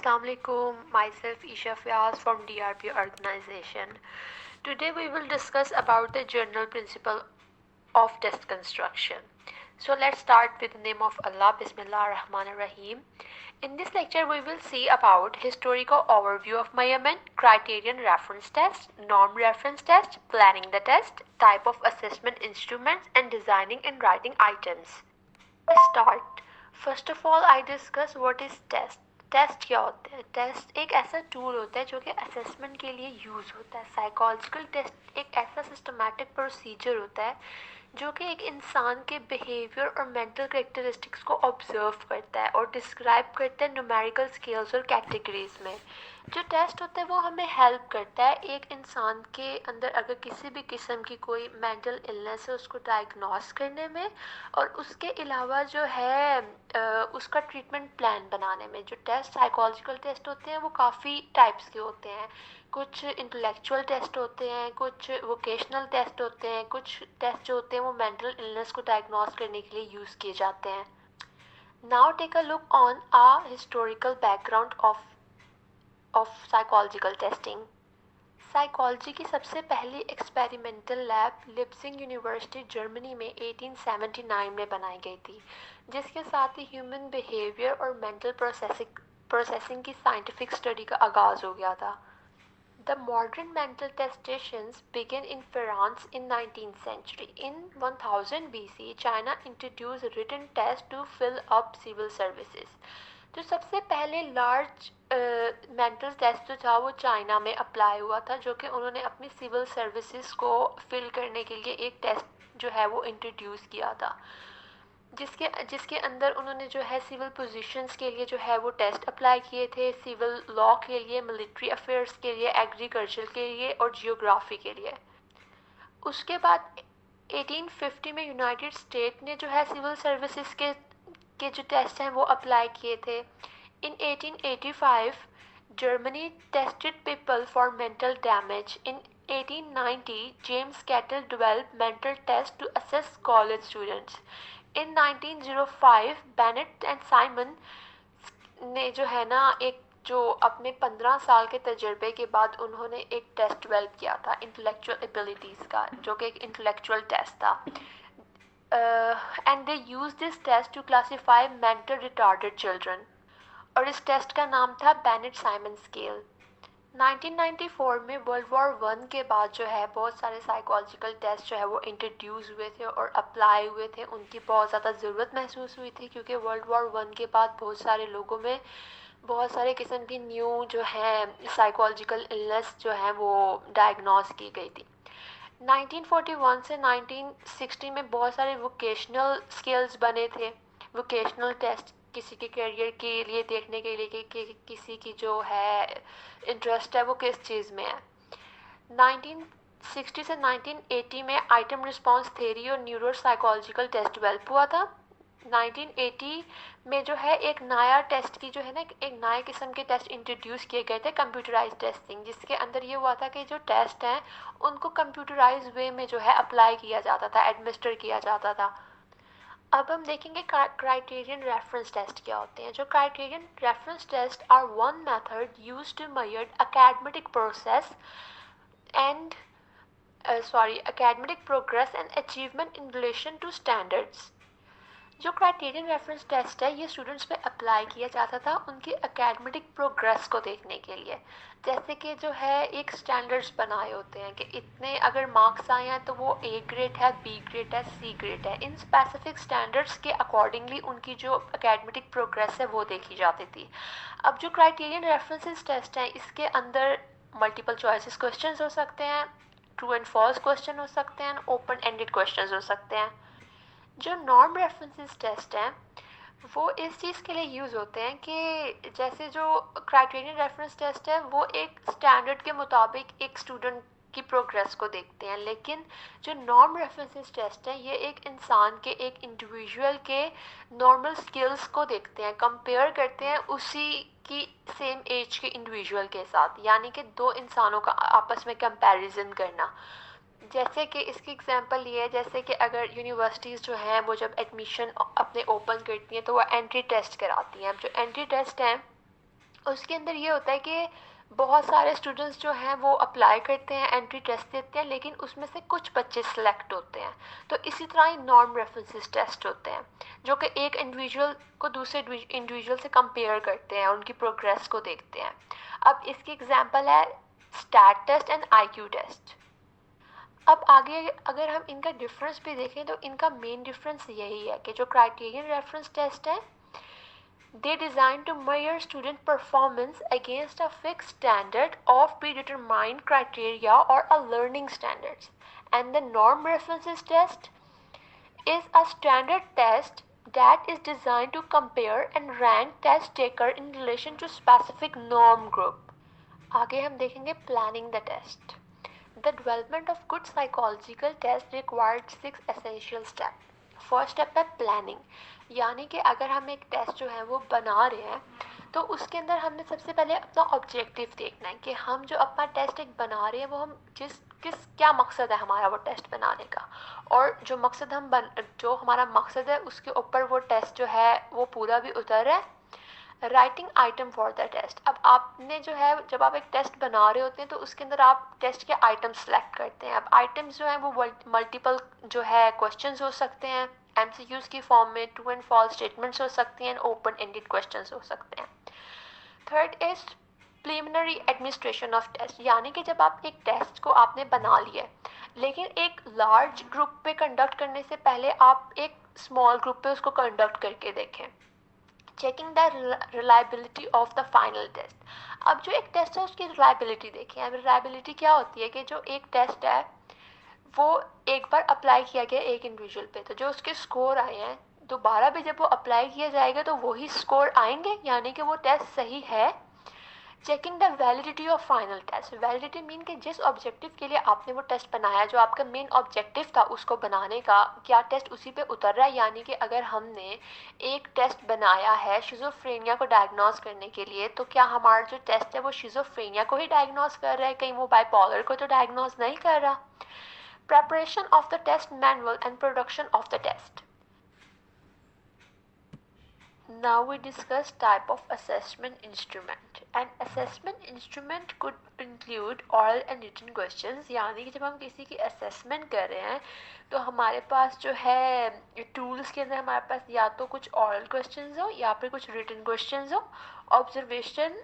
Assalamualaikum. Myself Isha Fiaz from DRP organization. Today we will discuss about the general principle of test construction. So let's start with the name of Allah. Bismillah ar-Rahman ar-Rahim. In this lecture we will see about historical overview of measurement, criterion reference test, norm reference test, planning the test, type of assessment instruments and designing and writing items. Let's start. First of all I discuss what is test. Test क्या होता है? Test एक ऐसा tool होता है जो कि assessment के लिए यूज़ होता है. साइकोलॉजिकल टेस्ट एक ऐसा सिस्टमैटिक प्रोसीजर होता है जो कि एक इंसान के बिहेवियर और मेंटल करेक्टरिस्टिक्स को ऑब्जर्व करता है और डिस्क्राइब करता है न्यूमेरिकल स्केल्स और कैटेगरीज में. जो टेस्ट होता है वो हमें हेल्प करता है एक इंसान के अंदर अगर किसी भी किस्म की कोई मेंटल इलनेस है उसको डायग्नोस करने में और उसके अलावा जो है उसका ट्रीटमेंट प्लान बनाने में. जो टेस्ट साइकोलॉजिकल टेस्ट होते हैं वो काफ़ी टाइप्स के होते हैं. कुछ इंटेलेक्चुअल टेस्ट होते हैं, कुछ वोकेशनल टेस्ट होते हैं, कुछ टेस्ट जो होते हैं वो मेंटल इलनेस को डायग्नोस करने के लिए यूज़ किए जाते हैं. Now take a look on a historical background of psychological testing. Psychology की सबसे पहली experimental lab Leipzig university Germany में 1879 में बनाई गई थी, जिसके साथ ही ह्यूमन बिहेवियर और मेंटल प्रोसेसिंग की साइंटिफिक स्टडी का आगाज़ हो गया था. The modern mental test stations began in France in 19th century. In 1000 BC, China introduced written tests to fill up civil services. जो सबसे पहले लार्ज मेंटल टेस्ट जो था वो चाइना में अप्लाई हुआ था, जो कि उन्होंने अपनी सिविल सर्विसेज को फिल करने के लिए एक टेस्ट जो है वो इंट्रोड्यूस किया था, जिसके जिसके अंदर उन्होंने जो है सिविल पोजीशंस के लिए जो है वो टेस्ट अप्लाई किए थे. सिविल लॉ के लिए, मिलिट्री अफेयर्स के लिए, एग्रीकल्चर के लिए और जियोग्राफी के लिए. उसके बाद 1850 में यूनाइटेड स्टेट ने जो है सिविल सर्विसेज के जो टेस्ट हैं वो अप्लाई किए थे. In 1885 Germany tested people for mental damage. In 1890 James Cattell developed mental test to assess college students. In 1905 Binet and Simon ने जो है ना एक जो अपने 15 साल के तजर्बे के बाद उन्होंने एक टेस्ट डेवलप किया था इंटेलेक्चुअल एबिलिटीज़ का, जो कि एक इंटेलेक्चुअल टेस्ट था. And they use this test to classify mental retarded children और इस टेस्ट का नाम था बेनेट साइमन स्केल. 1994 में वर्ल्ड वॉर वन के बाद जो है बहुत सारे साइकोलॉजिकल टेस्ट जो है वो इंट्रोड्यूस हुए थे और अप्लाई हुए थे. उनकी बहुत ज़्यादा ज़रूरत महसूस हुई थी क्योंकि वर्ल्ड वॉर वन के बाद बहुत सारे लोगों में बहुत सारे किस्म की न्यू जो है साइकोलॉजिकल इलनेस जो है वो डायग्नोस की गई थी. 1941 से 1960 में बहुत सारे वोकेशनल स्किल्स बने थे. वोकेशनल टेस्ट किसी के करियर के लिए देखने के लिए कि किसी की जो है इंटरेस्ट है वो किस चीज़ में है. 1960 से 1980 में आइटम रिस्पॉन्स थ्योरी और न्यूरो साइकोलॉजिकल टेस्ट डेवलप हुआ था. 1980 में जो है एक नया टेस्ट की जो है ना एक नए किस्म के टेस्ट इंट्रोड्यूस किए गए थे, कंप्यूटराइज टेस्टिंग, जिसके अंदर ये हुआ था कि जो टेस्ट हैं उनको कंप्यूटराइज वे में जो है अप्लाई किया जाता था, एडमिनिस्टर किया जाता था. अब हम देखेंगे क्राइटेरियन रेफरेंस टेस्ट क्या होते हैं. जो criterion reference test are one method use to measure academic process and academic progress and achievement in relation to standards. जो क्राइटेरियन रेफरेंस टेस्ट है ये स्टूडेंट्स पे अप्लाई किया जाता था उनकी एकेडमिक प्रोग्रेस को देखने के लिए. जैसे कि जो है एक स्टैंडर्ड्स बनाए होते हैं कि इतने अगर मार्क्स आए हैं तो वो ए ग्रेड है, बी ग्रेड है, सी ग्रेड है. इन स्पेसिफिक स्टैंडर्ड्स के अकॉर्डिंगली उनकी जो एकेडमिक प्रोग्रेस है वो देखी जाती थी. अब जो क्राइटेरियन रेफरेंसेस टेस्ट हैं इसके अंदर मल्टीपल चॉइसेस क्वेश्चन हो सकते हैं, ट्रू एंड फॉल्स क्वेश्चन हो सकते हैं, ओपन एंडेड क्वेश्चन हो सकते हैं. जो नॉर्म रेफरेंसेस टेस्ट हैं वो इस चीज़ के लिए यूज़ होते हैं कि जैसे जो क्राइटेरियन रेफरेंस टेस्ट है वो एक स्टैंडर्ड के मुताबिक एक स्टूडेंट की प्रोग्रेस को देखते हैं, लेकिन जो नॉर्म रेफरेंसेस टेस्ट है ये एक इंसान के, एक इंडिविजुअल के नॉर्मल स्किल्स को देखते हैं, कंपेयर करते हैं उसी की सेम एज के इंडिविजुअल के साथ, यानी कि दो इंसानों का आपस में कंपैरिजन करना. जैसे कि इसकी एग्जांपल ये है जैसे कि अगर यूनिवर्सिटीज़ जो हैं वो जब एडमिशन अपने ओपन करती हैं तो वो एंट्री टेस्ट कराती हैं. जो एंट्री टेस्ट हैं उसके अंदर ये होता है कि बहुत सारे स्टूडेंट्स जो हैं वो अप्लाई करते हैं, एंट्री टेस्ट देते हैं, लेकिन उसमें से कुछ बच्चे सिलेक्ट होते हैं। तो इसी तरह ही नॉर्म रेफरेंसेस टेस्ट होते हैं जो कि एक इंडिविजुअल को दूसरे इंडिविजुअल से कंपेयर करते हैं, उनकी प्रोग्रेस को देखते हैं। अब इसकी एग्जांपल है stat test and IQ test. अब आगे अगर हम इनका डिफरेंस भी देखें तो इनका मेन डिफरेंस यही है कि जो क्राइटेरियन रेफरेंस टेस्ट है, they designed to measure student performance against a fixed standard of predetermined criteria or a learning standards. And the norm references test is a standard test that is designed to compare and rank test taker in relation to specific norm group. आगे हम देखेंगे planning the test. The development of good psychological test required 6 essential steps. First step है planning, यानी कि अगर हम एक test जो है वो बना रहे हैं तो उसके अंदर हमने सबसे पहले अपना ऑब्जेक्टिव देखना है कि हम जो अपना टेस्ट एक बना रहे हैं वो हम क्या मकसद है हमारा वो टेस्ट बनाने का, और जो हमारा मकसद है उसके ऊपर वो टेस्ट जो है वो पूरा भी उतर है। Writing item for the test, अब आपने जो है जब आप एक टेस्ट बना रहे होते हैं तो उसके अंदर आप टेस्ट के आइटम सेलेक्ट करते हैं। अब आइटम्स जो हैं वो मल्टीपल जो है क्वेश्चंस हो सकते हैं, एमसीक्यूज की फॉर्म में, ट्रू एंड फॉल्स स्टेटमेंट्स हो सकती हैं, ओपन एंडेड क्वेश्चंस हो सकते हैं। Third is preliminary administration of test, यानी कि जब आप एक टेस्ट को आपने बना लिया लेकिन एक लार्ज ग्रुप पे कंडक्ट करने से पहले आप एक स्मॉल ग्रुप पे उसको कंडक्ट करके देखें। Checking the reliability of the final test, अब जो एक टेस्ट है उसकी रिलायबिलिटी देखें। अब रिलायबिलिटी क्या होती है कि जो एक टेस्ट है वो एक बार अप्लाई किया गया एक इंडिविजुअल पे, तो जो उसके स्कोर आए हैं दोबारा भी जब वो अप्लाई किया जाएगा तो वही स्कोर आएंगे, यानी कि वो टेस्ट सही है। Checking the validity of final test, validity mean कि जिस ऑब्जेक्टिव के लिए आपने वो टेस्ट बनाया, जो आपका मेन ऑब्जेक्टिव था उसको बनाने का, क्या टेस्ट उसी पे उतर रहा है। यानी कि अगर हमने एक टेस्ट बनाया है शिजोफ्रेनिया को डायग्नोस करने के लिए, तो क्या हमारा जो टेस्ट है वो शिजोफ्रेनिया को ही डायग्नोस कर रहा है, कहीं वो बाइपोलर को तो डायग्नोस नहीं कर रहा। Preparation of the test manual and production of the test. Now we discuss type of assessment instrument. An assessment instrument could include oral and written questions, यानी कि जब हम किसी की assessment कर रहे हैं तो हमारे पास जो है tools के अंदर हमारे पास या तो कुछ oral questions हो या फिर कुछ written questions हो। observation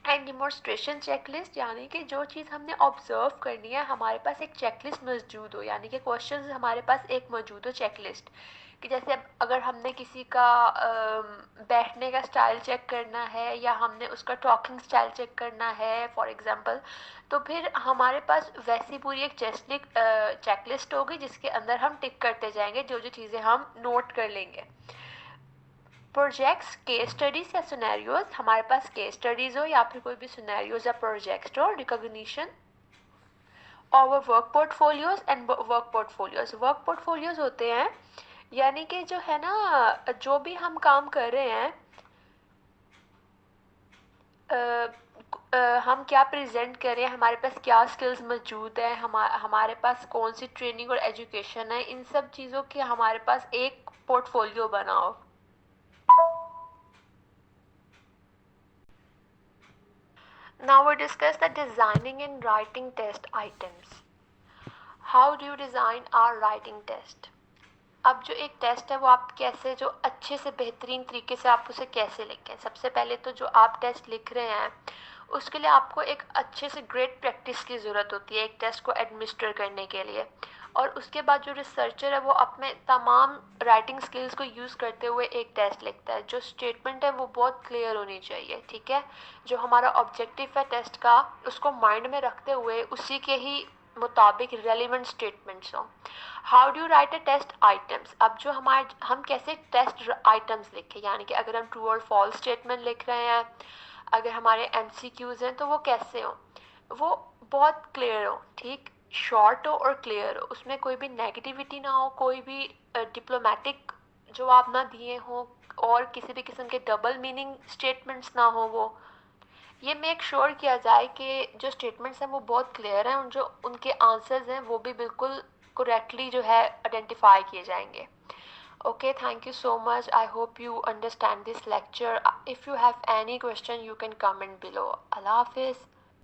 एंड डिमॉन्स्ट्रेशन चेकलिस्ट, यानी कि जो चीज़ हमने ऑब्जर्व करनी है हमारे पास एक चेकलिस्ट मौजूद हो, यानी कि क्वेश्चंस हमारे पास एक मौजूद हो चेकलिस्ट कि जैसे अब अगर हमने किसी का बैठने का स्टाइल चेक करना है या हमने उसका टॉकिंग स्टाइल चेक करना है फॉर एग्जांपल, तो फिर हमारे पास वैसी पूरी एक चेकलिस्ट होगी जिसके अंदर हम टिक करते जाएंगे जो जो चीज़ें हम नोट कर लेंगे। प्रोजेक्ट्स, केस स्टडीज या सिनेरियोज, हमारे पास केस स्टडीज हो या फिर कोई भी सिनेरियोज या प्रोजेक्ट हो। रिकॉग्निशन और work portfolios and work portfolios होते हैं यानी कि जो है ना जो भी हम काम कर रहे हैं हम क्या प्रेजेंट कर रहे हैं, हमारे पास क्या स्किल्स मौजूद है, हमारे पास कौन सी ट्रेनिंग और एजुकेशन है, इन सब चीज़ों की हमारे पास एक पोर्टफोलियो बनाओ। Now we discuss the designing and writing test items. How do you design our writing test? अब जो एक टेस्ट है वो आप कैसे जो अच्छे से बेहतरीन तरीके से आप उसे कैसे लिखें। सबसे पहले तो जो आप टेस्ट लिख रहे हैं उसके लिए आपको एक अच्छे से ग्रेट प्रैक्टिस की ज़रूरत होती है एक टेस्ट को एडमिनिस्टर करने के लिए, और उसके बाद जो रिसर्चर है वो अपने तमाम राइटिंग स्किल्स को यूज़ करते हुए एक टेस्ट लिखता है। जो स्टेटमेंट है वो बहुत क्लियर होनी चाहिए, ठीक है। जो हमारा ऑब्जेक्टिव है टेस्ट का उसको माइंड में रखते हुए उसी के ही मुताबिक रेलिवेंट स्टेटमेंट्स हों। How do write a test items, अब जो हम कैसे टेस्ट आइटम्स लिखें, यानी कि अगर हम ट्रू और फॉल्स स्टेटमेंट लिख रहे हैं, अगर हमारे एमसीक्यूज हैं तो वो कैसे हों, वो बहुत क्लियर हो, ठीक, शॉर्ट हो और क्लियर हो, उसमें कोई भी नेगेटिविटी ना हो, कोई भी डिप्लोमेटिक जवाब ना दिए हों और किसी भी किस्म के डबल मीनिंग स्टेटमेंट्स ना हो। वो ये मेक श्योर किया जाए कि जो स्टेटमेंट्स हैं वो बहुत क्लियर हैं और जो उनके आंसर्स हैं वो भी बिल्कुल करेक्टली जो है आइडेंटिफाई किए जाएंगे। Okay, thank you so much. I hope you understand this lecture. If you have any question, you can comment below. Allah Hafiz.